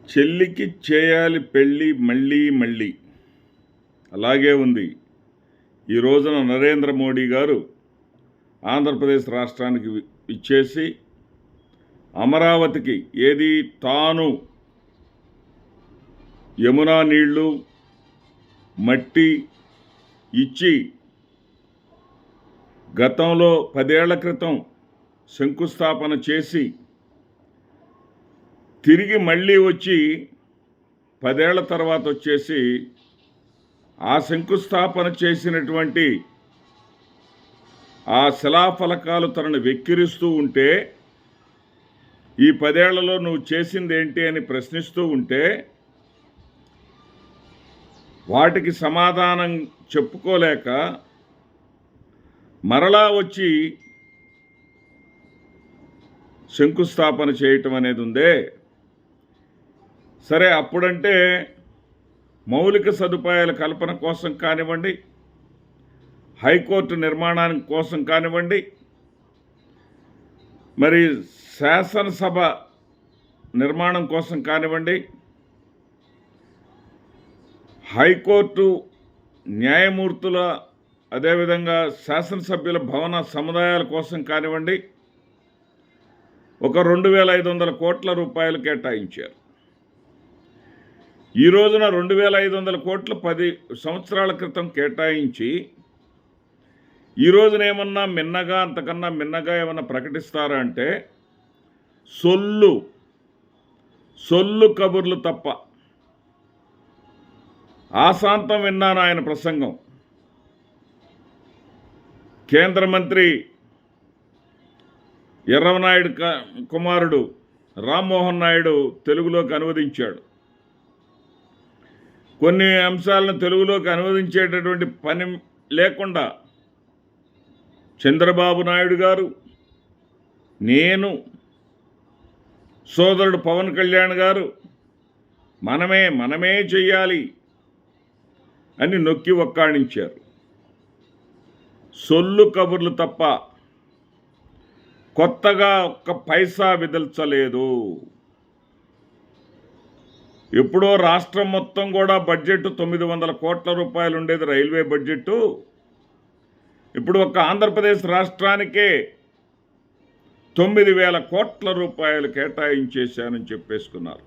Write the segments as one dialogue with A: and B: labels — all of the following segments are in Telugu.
A: చెల్లికి చేయాలి పెళ్ళి మళ్ళీ మళ్ళీ అలాగే ఉంది. ఈ రోజున నరేంద్ర మోడీ గారు ఆంధ్రప్రదేశ్ రాష్ట్రానికి ఇచ్చేసి అమరావతికి ఏది తాను యమునా నీళ్లు మట్టి ఇచ్చి గతంలో 10 ఏళ్ల క్రితం శంకుస్థాపన చేసి తిరిగి మళ్ళీ వచ్చి 10 ఏళ్ల తర్వాత వచ్చేసి ఆ శంకుస్థాపన చేసినటువంటి ఆ శిలాఫలకాలు తనను వెక్కిరిస్తూ ఉంటే, ఈ 10 ఏళ్లలో నువ్వు చేసిందేంటి అని ప్రశ్నిస్తూ ఉంటే వాటికి సమాధానం చెప్పుకోలేక మరలా వచ్చి శంకుస్థాపన చేయటం అనేది ఉందే. సరే, అప్పుడంటే మౌలిక సదుపాయాల కల్పన కోసం కానివ్వండి, హైకోర్టు నిర్మాణానికి కోసం కానివ్వండి, మరి శాసనసభ నిర్మాణం కోసం కానివ్వండి, హైకోర్టు న్యాయమూర్తుల అదేవిధంగా శాసనసభ్యుల భవన సముదాయాల కోసం కానివ్వండి, ఒక 2,500 కోట్ల రూపాయలు కేటాయించారు. ఈ రోజున 2,500 కోట్లు 10 సంవత్సరాల క్రితం కేటాయించి ఈ రోజున ఏమన్నా మిన్నగా అంతకన్నా మిన్నగా ఏమన్నా ప్రకటిస్తారా అంటే సొల్లు కబుర్లు తప్ప. ఆశాంతం విన్నాను ఆయన ప్రసంగం. కేంద్ర మంత్రి ఎర్రవనాయుడు కుమారుడు రామ్మోహన్ నాయుడు తెలుగులోకి అనువదించాడు. కొన్ని అంశాలను తెలుగులోకి అనువదించేటటువంటి పని లేకుండా చంద్రబాబు నాయుడు గారు, నేను, సోదరుడు పవన్ కళ్యాణ్ గారు మనమే చెయ్యాలి అని నొక్కి ఒక్కాణించారు. సొల్లు కబుర్లు తప్ప కొత్తగా ఒక్క పైసా విదల్చలేదు. ఎప్పుడో రాష్ట్రం మొత్తం కూడా బడ్జెట్ 900 కోట్ల రూపాయలు ఉండేది రైల్వే బడ్జెట్టు. ఇప్పుడు ఒక ఆంధ్రప్రదేశ్ రాష్ట్రానికే 9,000 కోట్ల రూపాయలు కేటాయించేశానని చెప్పేసుకున్నారు.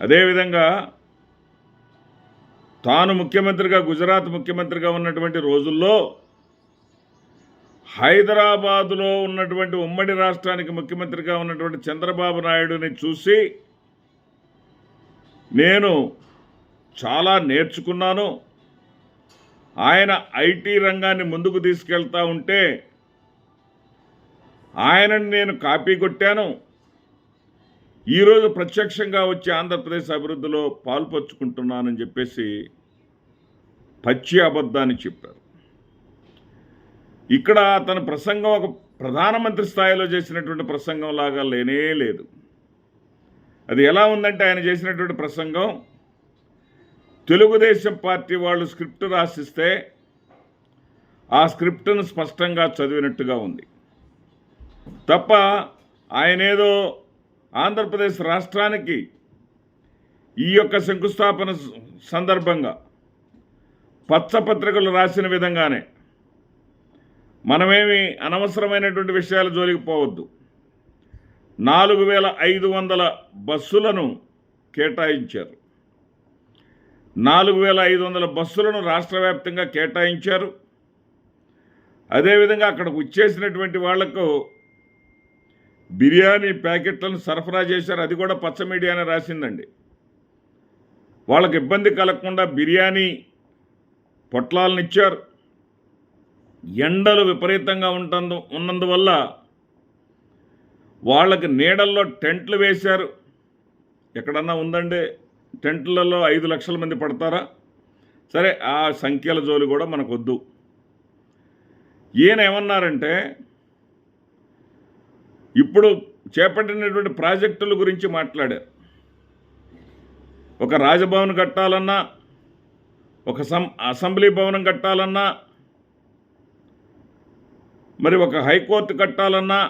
A: అదేవిధంగా తాను ముఖ్యమంత్రిగా, గుజరాత్ ముఖ్యమంత్రిగా ఉన్నటువంటి రోజుల్లో హైదరాబాదులో ఉన్నటువంటి ఉమ్మడి రాష్ట్రానికి ముఖ్యమంత్రిగా ఉన్నటువంటి చంద్రబాబు నాయుడుని చూసి నేను చాలా నేర్చుకున్నాను. ఆయన ఐటీ రంగాన్ని ముందుకు తీసుకెళ్తా ఉంటే ఆయనను నేను కాపీ కొట్టాను. ఈరోజు ప్రత్యక్షంగా వచ్చి ఆంధ్రప్రదేశ్ అభివృద్ధిలో పాల్పంచుకుంటున్నానని చెప్పేసి పచ్చి అబద్ధాన్ని చెప్పారు. ఇక్కడ అతని ప్రసంగం ఒక ప్రధానమంత్రి స్థాయిలో చేసినటువంటి ప్రసంగం లాగా లేనే లేదు. అది ఎలా ఉందంటే, ఆయన చేసినటువంటి ప్రసంగం తెలుగుదేశం పార్టీ వాళ్ళు స్క్రిప్ట్ రాసిస్తే ఆ స్క్రిప్ట్ను స్పష్టంగా చదివినట్టుగా ఉంది తప్ప ఆయనేదో ఆంధ్రప్రదేశ్ రాష్ట్రానికి ఈ యొక్క శంకుస్థాపన సందర్భంగా పత్రికలు రాసిన విధంగానే మనమేమి అనవసరమైనటువంటి విషయాల జోలికి పోవద్దు. 4,500 బస్సులను కేటాయించారు. 4,500 బస్సులను రాష్ట్ర వ్యాప్తంగా కేటాయించారు. అదేవిధంగా అక్కడికి వచ్చేసినటువంటి వాళ్లకు బిర్యానీ ప్యాకెట్లను సరఫరా చేశారు. అది కూడా పచ్చ మీడియానే రాసిందండి. వాళ్ళకి ఇబ్బంది కలగకుండా బిర్యానీ పొట్లాలను ఇచ్చారు. ఎండలు విపరీతంగా ఉన్నందువల్ల వాళ్ళకి నీడల్లో టెంట్లు వేశారు. ఎక్కడన్నా ఉందండి టెంట్లలో 5 లక్షల మంది పడతారా? సరే, ఆ సంఖ్యల జోలి కూడా మనకు వద్దు. ఈయన ఏమన్నారంటే, ఇప్పుడు చేపట్టినటువంటి ప్రాజెక్టుల గురించి మాట్లాడారు. ఒక రాజభవన్ కట్టాలన్నా, ఒక అసెంబ్లీ భవనం కట్టాలన్నా, మరి ఒక హైకోర్టు కట్టాలన్నా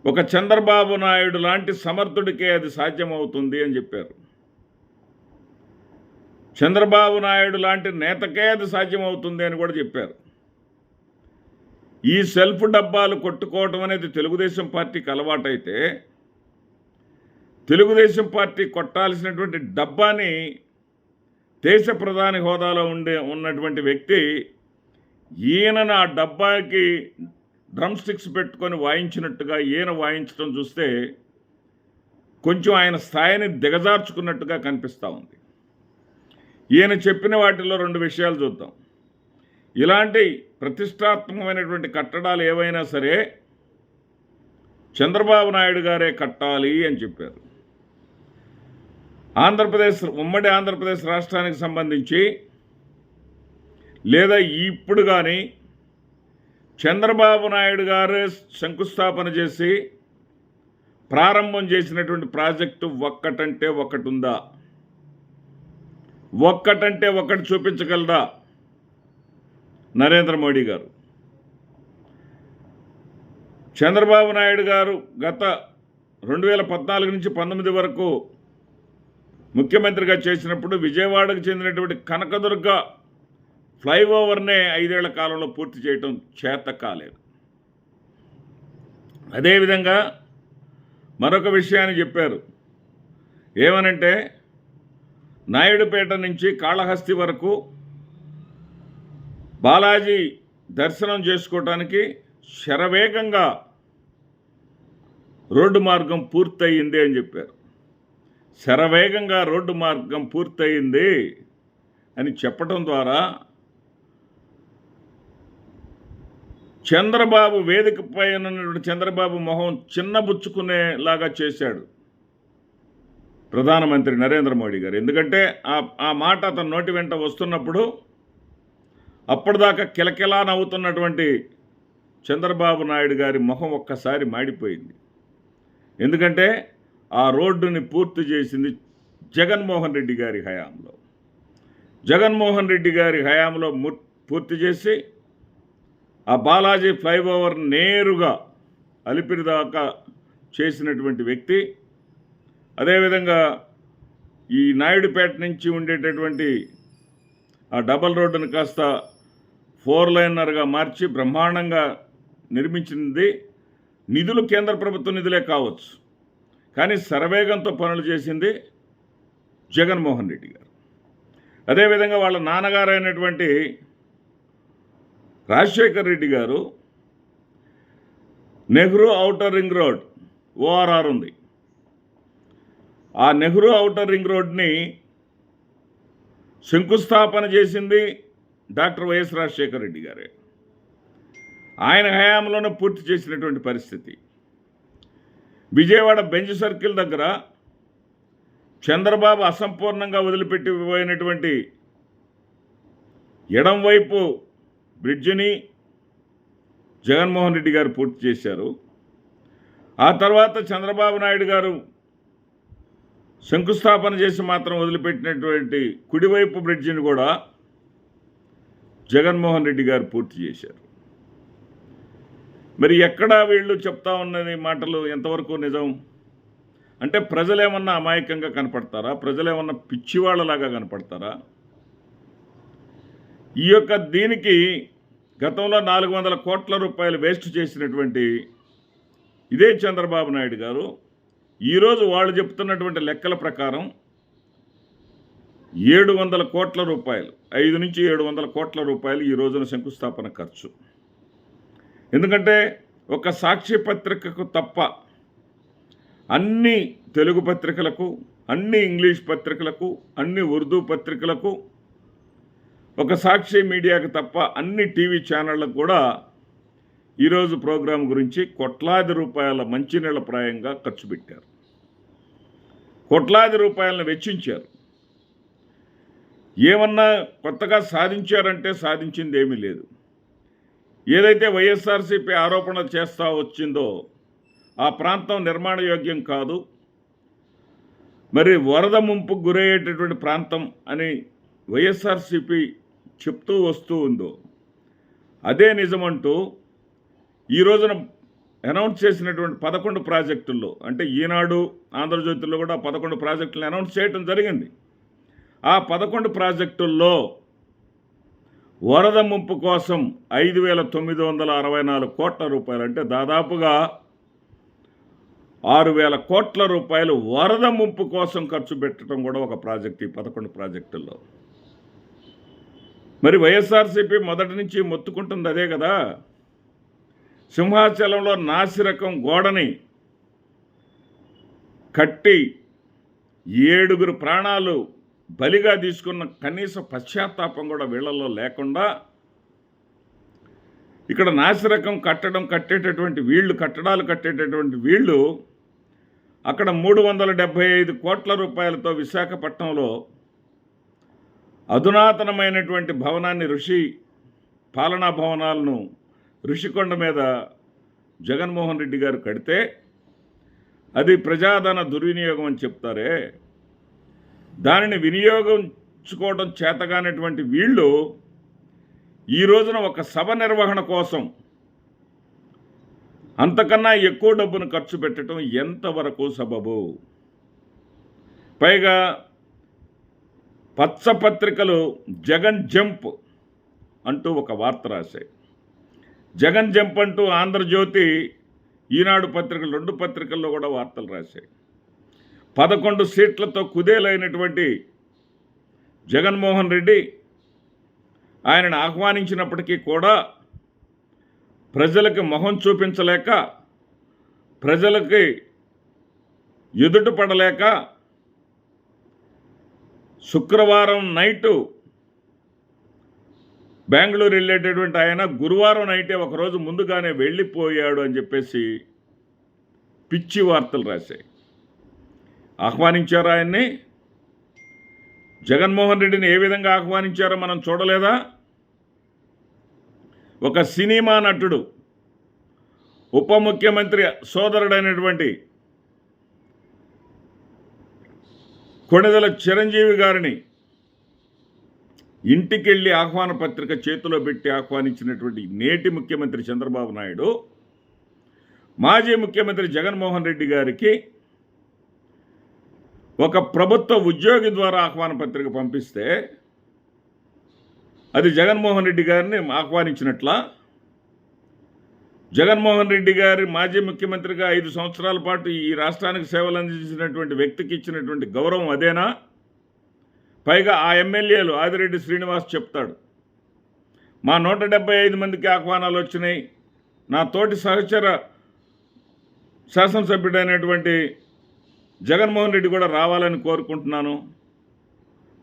A: ఒక చంద్రబాబు నాయుడు లాంటి సమర్థుడికే అది సాధ్యమవుతుంది అని చెప్పారు. చంద్రబాబు నాయుడు లాంటి నేతకే అది సాధ్యమవుతుంది అని కూడా చెప్పారు. ఈ సెల్ఫ్ డబ్బాలు కొట్టుకోవటం అనేది తెలుగుదేశం పార్టీకి అలవాటైతే, తెలుగుదేశం పార్టీ కొట్టాల్సినటువంటి డబ్బాని దేశ ప్రధాని హోదాలో ఉన్నటువంటి వ్యక్తి ఈయనను ఆ డబ్బాకి డ్రమ్ స్టిక్స్ పెట్టుకొని వాయించినట్టుగా ఈయన వాయించడం చూస్తే కొంచెం ఆయన స్థాయిని దిగజార్చుకున్నట్టుగా కనిపిస్తూ ఉంది. ఈయన చెప్పిన వాటిలో 2 విషయాలు చూద్దాం. ఇలాంటి ప్రతిష్టాత్మకమైనటువంటి కట్టడాలు ఏవైనా సరే చంద్రబాబు నాయుడు గారే కట్టాలి అని చెప్పారు. ఉమ్మడి ఆంధ్రప్రదేశ్ రాష్ట్రానికి సంబంధించి లేదా ఇప్పుడు కానీ చంద్రబాబు నాయుడు గారు శంకుస్థాపన చేసి ప్రారంభం చేసినటువంటి ప్రాజెక్టు ఒక్కటంటే ఒకటి ఉందా? ఒక్కటంటే ఒకటి చూపించగలదా నరేంద్ర మోడీ గారు? చంద్రబాబు నాయుడు గారు గత 2014 నుంచి 19 వరకు ముఖ్యమంత్రిగా చేసినప్పుడు విజయవాడకు చెందినటువంటి కనకదుర్గ ఫ్లైఓవర్నే 5 ఏళ్ల కాలంలో పూర్తి చేయటం చేత కాలేదు. అదేవిధంగా మరొక విషయాన్ని చెప్పారు. ఏమనంటే నాయుడుపేట నుంచి కాళహస్తి వరకు బాలాజీ దర్శనం చేసుకోవటానికి శరవేగంగా రోడ్డు మార్గం పూర్తయింది అని చెప్పారు. శరవేగంగా రోడ్డు మార్గం పూర్తయింది అని చెప్పడం ద్వారా చంద్రబాబు వేదికపై ఉన్నటువంటి చంద్రబాబు మొహం చిన్నబుచ్చుకునేలాగా చేశాడు ప్రధానమంత్రి నరేంద్ర మోడీ గారు. ఎందుకంటే ఆ మాట అతని నోటి వెంట వస్తున్నప్పుడు అప్పటిదాకా కిలకిలా నవ్వుతున్నటువంటి చంద్రబాబు నాయుడు గారి మొహం ఒక్కసారి మాడిపోయింది. ఎందుకంటే ఆ రోడ్డుని పూర్తి చేసింది జగన్మోహన్ రెడ్డి గారి హయాంలో. జగన్మోహన్ రెడ్డి గారి హయాంలో పూర్తి చేసి ఆ బాలాజీ ఫ్లైఓవర్ నేరుగా అలిపిరి దాకా చేసినటువంటి వ్యక్తి. అదేవిధంగా ఈ నాయుడుపేట నుంచి ఉండేటటువంటి ఆ డబల్ రోడ్డును కాస్త 4 లైనర్గా మార్చి బ్రహ్మాండంగా నిర్మించింది. నిధులు కేంద్ర ప్రభుత్వ నిధులే కావచ్చు, కానీ శరవేగంతో పనులు చేసింది జగన్మోహన్ రెడ్డి గారు. అదేవిధంగా వాళ్ళ నాన్నగారు అయినటువంటి రాజశేఖర్ రెడ్డి గారు Nehru outer ring road ORR ఉంది. ఆ నెహ్రూ ఔటర్ రింగ్ రోడ్ని శంకుస్థాపన చేసింది డాక్టర్ వైఎస్ రాజశేఖర్ రెడ్డి గారే. ఆయన హయాంలోనే పూర్తి చేసినటువంటి పరిస్థితి. విజయవాడ బెంచ్ సర్కిల్ దగ్గర చంద్రబాబు అసంపూర్ణంగా వదిలిపెట్టిపోయినటువంటి ఎడంవైపు బ్రిడ్జిని జగన్మోహన్ రెడ్డి గారు పూర్తి చేశారు. ఆ తర్వాత చంద్రబాబు నాయుడు గారు శంకుస్థాపన చేసి మాత్రం వదిలిపెట్టినటువంటి కుడివైపు బ్రిడ్జిని కూడా జగన్మోహన్ రెడ్డి గారు పూర్తి చేశారు. మరి ఎక్కడా వీళ్ళు చెప్తా ఉన్నది మాటలు ఎంతవరకు నిజం? అంటే ప్రజలేమన్నా అమాయకంగా కనపడతారా? ప్రజలేమన్నా పిచ్చివాళ్ళలాగా కనపడతారా? ఈ యొక్క దీనికి గతంలో 400 కోట్ల రూపాయలు వేస్ట్ చేసినటువంటి ఇదే చంద్రబాబు నాయుడు గారు ఈరోజు వాళ్ళు చెప్తున్నటువంటి లెక్కల ప్రకారం 700 కోట్ల రూపాయలు, 5 నుంచి 700 కోట్ల రూపాయలు ఈ రోజున శంకుస్థాపన ఖర్చు. ఎందుకంటే ఒక సాక్షి పత్రికకు తప్ప అన్ని తెలుగు పత్రికలకు, అన్ని ఇంగ్లీష్ పత్రికలకు, అన్ని ఉర్దూ పత్రికలకు, ఒక సాక్షి మీడియాకు తప్ప అన్ని టీవీ ఛానళ్లకు కూడా ఈరోజు ప్రోగ్రాం గురించి కోట్లాది రూపాయల మంచినీళ్ళ ప్రాయంగా ఖర్చు పెట్టారు. కోట్లాది రూపాయలను వెచ్చించారు. ఏమన్నా కొత్తగా సాధించారంటే సాధించింది ఏమీ లేదు. ఏదైతే వైఎస్ఆర్సీపీ ఆరోపణ చేస్తూ వచ్చిందో ఆ ప్రాంతం నిర్మాణయోగ్యం కాదు, మరి వరద ముంపుకు గురయ్యేటటువంటి ప్రాంతం అని వైఎస్ఆర్సీపీ చెప్తూ వస్తూ ఉందో అదే నిజమంటూ ఈ రోజున అనౌన్స్ చేసినటువంటి 11 ప్రాజెక్టుల్లో, అంటే ఈనాడు, ఆంధ్రజ్యోతిలో కూడా 11 ప్రాజెక్టులను అనౌన్స్ చేయడం జరిగింది. ఆ 11 ప్రాజెక్టుల్లో వరద ముంపు కోసం 5,964 కోట్ల రూపాయలు, అంటే దాదాపుగా 6,000 కోట్ల రూపాయలు వరద ముంపు కోసం ఖర్చు పెట్టడం కూడా ఒక ప్రాజెక్ట్ ఈ 11 ప్రాజెక్టుల్లో. మరి వైఎస్ఆర్సీపీ మొదటి నుంచి మొత్తుకుంటుంది అదే కదా. సింహాచలంలో నాసిరకం గోడని కట్టి 7 ప్రాణాలు బలిగా తీసుకున్న కనీస పశ్చాత్తాపం కూడా వీళ్ళల్లో లేకుండా, ఇక్కడ నాసిరకం కట్టేటటువంటి వీళ్ళు, కట్టడాలు కట్టేటటువంటి వీళ్ళు అక్కడ 375 కోట్ల రూపాయలతో విశాఖపట్నంలో అధునాతనమైనటువంటి భవనాన్ని, పాలనా భవనాలను ఋషికొండ మీద జగన్మోహన్ రెడ్డి గారు కడితే అది ప్రజాధన దుర్వినియోగం అని చెప్తారే, దానిని వినియోగించుకోవడం చేతగానటువంటి వీళ్ళు ఈ రోజున ఒక సభ నిర్వహణ కోసం అంతకన్నా ఎక్కువ డబ్బును ఖర్చు పెట్టడం ఎంతవరకు సబబు? పైగా పచ్చపత్రికలు జగన్ జంప్ అంటూ ఒక వార్త రాశాయి. జగన్ జంప్ అంటూ ఆంధ్రజ్యోతి, ఈనాడు పత్రికలు, 2 పత్రికల్లో కూడా వార్తలు రాశాయి. 11 సీట్లతో కుదేలైనటువంటి జగన్మోహన్ రెడ్డి ఆయనను ఆహ్వానించినప్పటికీ కూడా ప్రజలకు మొహం చూపించలేక, ప్రజలకి ఎదుట పడలేక శుక్రవారం నైటు బెంగళూరు వెళ్ళేటటువంటి ఆయన గురువారం నైటే ఒకరోజు ముందుగానే వెళ్ళిపోయాడు అని చెప్పేసి పిచ్చి వార్తలు రాశాయి. ఆహ్వానించారా ఆయన్ని? జగన్మోహన్ రెడ్డిని ఏ విధంగా ఆహ్వానించారో మనం చూడలేదా? ఒక సినిమా నటుడు, ఉప ముఖ్యమంత్రి సోదరుడైనటువంటి కొణిదెల చిరంజీవి గారిని ఇంటికెళ్ళి ఆహ్వాన పత్రిక చేతిలో పెట్టి ఆహ్వానించినటువంటి నేటి ముఖ్యమంత్రి చంద్రబాబు నాయుడు మాజీ ముఖ్యమంత్రి జగన్మోహన్ రెడ్డి గారికి ఒక ప్రభుత్వ ఉద్యోగి ద్వారా ఆహ్వాన పత్రిక పంపిస్తే అది జగన్మోహన్ రెడ్డి గారిని ఆహ్వానించినట్లా? జగన్మోహన్ రెడ్డి గారి మాజీ ముఖ్యమంత్రిగా 5 సంవత్సరాల పాటు ఈ రాష్ట్రానికి సేవలు అందించినటువంటి వ్యక్తికి ఇచ్చినటువంటి గౌరవం అదేనా? పైగా ఆ ఎమ్మెల్యేలు ఆదిరెడ్డి శ్రీనివాస్ చెప్తాడు, మా 175 మందికి ఆహ్వానాలు వచ్చినాయి, నా తోటి సహచర శాసనసభ్యుడైనటువంటి జగన్మోహన్ రెడ్డి కూడా రావాలని కోరుకుంటున్నాను.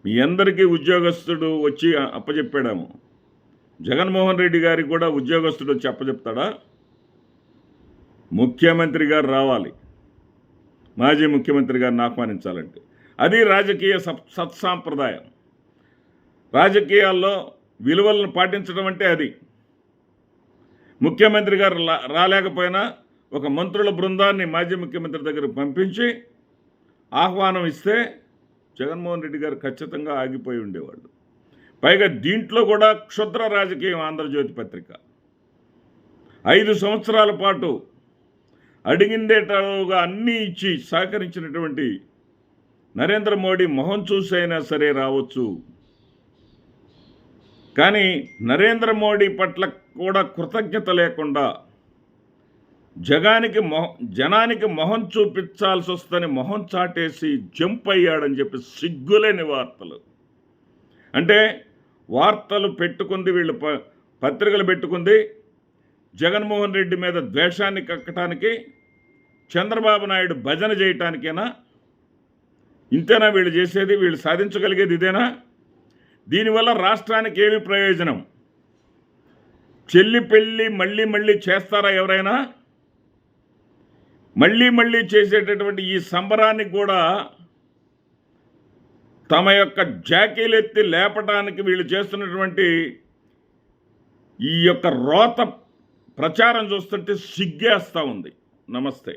A: మీ అందరికీ ఉద్యోగస్తుడు వచ్చి అప్పచెప్పాడేమో, జగన్మోహన్ రెడ్డి గారికి కూడా ఉద్యోగస్తుడు వచ్చి అప్పచెప్తాడా? ముఖ్యమంత్రి గారు రావాలి, మాజీ ముఖ్యమంత్రి గారిని ఆహ్వానించాలంటే. అది రాజకీయ సత్సాంప్రదాయం. రాజకీయాల్లో విలువలను పాటించడం అంటే అది. ముఖ్యమంత్రి గారు రాలేకపోయినా ఒక మంత్రుల బృందాన్ని మాజీ ముఖ్యమంత్రి దగ్గరకు పంపించి ఆహ్వానం ఇస్తే జగన్మోహన్ రెడ్డి గారు ఖచ్చితంగా ఆగిపోయి ఉండేవాళ్ళు. పైగా దీంట్లో కూడా క్షుద్ర రాజకీయం. ఆంధ్రజ్యోతి పత్రిక 5 సంవత్సరాల పాటు అడిగిందేటగా అన్నీ ఇచ్చి సహకరించినటువంటి నరేంద్ర మోడీ మొహం చూసైనా సరే రావచ్చు, కానీ నరేంద్ర మోడీ పట్ల కూడా కృతజ్ఞత లేకుండా జనానికి మొహం చూపించాల్సి వస్తుందని మొహం చాటేసి జంప్ అయ్యాడని చెప్పి సిగ్గులేని వార్తలు. అంటే వార్తలు పెట్టుకుంది వీళ్ళు, పత్రికలు పెట్టుకుంది జగన్మోహన్ రెడ్డి మీద ద్వేషాన్ని కక్కటానికి, చంద్రబాబు నాయుడు భజన చేయటానికేనా? ఇంతేనా వీళ్ళు చేసేది? వీళ్ళు సాధించగలిగేది ఇదేనా? దీనివల్ల రాష్ట్రానికి ఏమి ప్రయోజనం? చెల్లి పెళ్ళి మళ్ళీ మళ్ళీ చేస్తారా ఎవరైనా? మళ్ళీ చేసేటటువంటి ఈ సంబరానికి కూడా తమ యొక్క జాకీలెత్తి లేపటానికి వీళ్ళు చేస్తున్నటువంటి ఈ యొక్క రోత ప్రచారం చూస్తుంటే సిగ్గేస్తూ ఉంది. నమస్తే.